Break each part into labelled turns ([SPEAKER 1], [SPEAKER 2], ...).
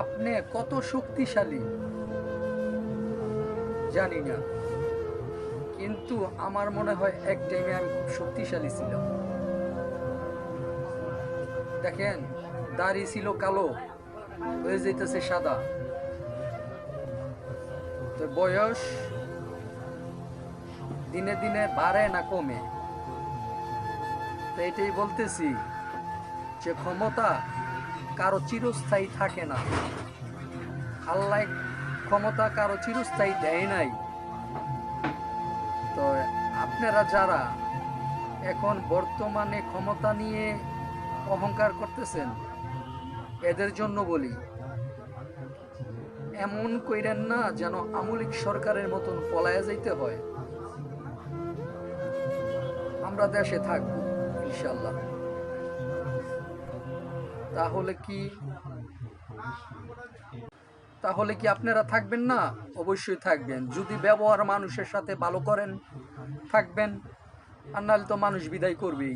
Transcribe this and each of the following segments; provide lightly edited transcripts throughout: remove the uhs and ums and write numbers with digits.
[SPEAKER 1] আপনি কত শক্তিশালী জানি না, কিন্তু আমার মনে হয় এক টাইমে আমি খুব শক্তিশালী ছিলাম। দেখেন, দাড়ি ছিল কালো, হয়ে যেতেছে সাদা। তো বয়স দিনে দিনে বাড়ে না কমে? তো এটাই বলতেছি যে ক্ষমতা কারো চিরস্থায়ী থাকে না। আল্লাহ ক্ষমতা কারো চিরস্থায়ী দেয় নাই। তো আপনারা যারা এখন বর্তমানে ক্ষমতা নিয়ে অহংকার করতেছেন, এদের জন্য বলি, এমন কইরেন না যেন আমলিক সরকারের মতন পলায়া যাইতে হয়। আমরা দেশে থাকব ইনশাল্লাহ। তাহলে কি তাহলে কি আপনারা থাকবেন না? অবশ্যই থাকবেন। যদি ব্যবহার মানুষের সাথে ভালো করেন, থাকবেন। আর নাহলে তো মানুষ বিদায় করবেই।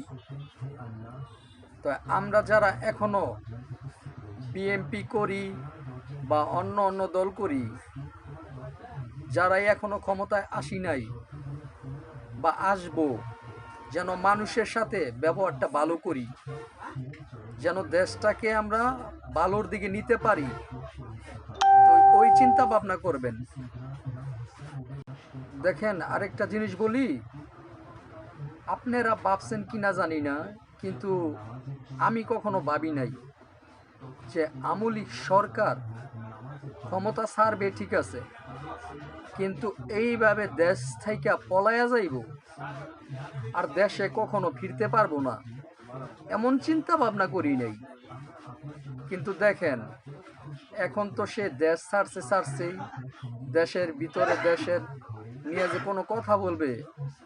[SPEAKER 1] তো আমরা যারা এখনো বিএনপি করি বা অন্য অন্য দল করি, যারাই এখনো ক্ষমতায় আসি নাই বা আসবো, যেন মানুষের সাথে ব্যবহারটা ভালো করি, যেন দেশটাকে আমরা ভালোর দিকে নিতে পারি। তো ওই চিন্তা ভাবনা করবেন। দেখেন, আরেকটা জিনিস বলি, আপনারা ভাবছেন কি না জানি না, কিন্তু আমি কখনো ভাবি নাই যে আমলিক সরকার ক্ষমতা ছাড়বে, ঠিক আছে, কিন্তু এইভাবে দেশ থেকে পলায়া যাইব আর দেশে কখনো ফিরতে পারবো না, এমন চিন্তা ভাবনা করি নাই। কিন্তু দেখেন, এখন তো সে দেশ ছাড়ছেই, দেশের ভিতরে দেশের নিয়ে যে কোনো কথা বলবে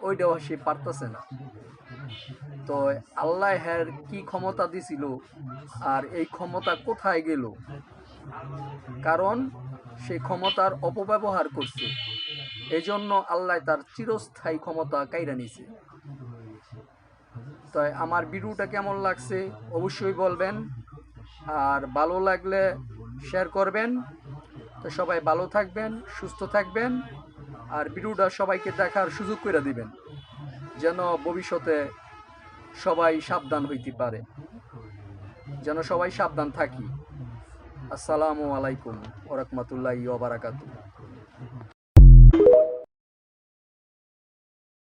[SPEAKER 1] ওইটাও সে পারতেছে না। তো আল্লাহ হ্যার কি ক্ষমতা দিছিল আর এই ক্ষমতা কোথায় গেল? কারণ সেই ক্ষমতার অপব্যবহার করছে, এই জন্য আল্লাহ তার চিরস্থায়ী ক্ষমতা কাইরা নিছে। তাই আমার ভিডিওটা কেমন লাগছে অবশ্যই বলবেন, আর ভালো লাগলে শেয়ার করবেন। তো সবাই ভালো থাকবেন, সুস্থ থাকবেন, আর ভিডিওটা সবাইকে দেখার সুযোগ করে দিবেন, যেন ভবিষ্যতে সবাই সাবধান হইতে পারে, যেন সবাই সাবধান থাকি। আসসালামু আলাইকুম ওয়া রাহমাতুল্লাহি ওয়া বারাকাতুহু।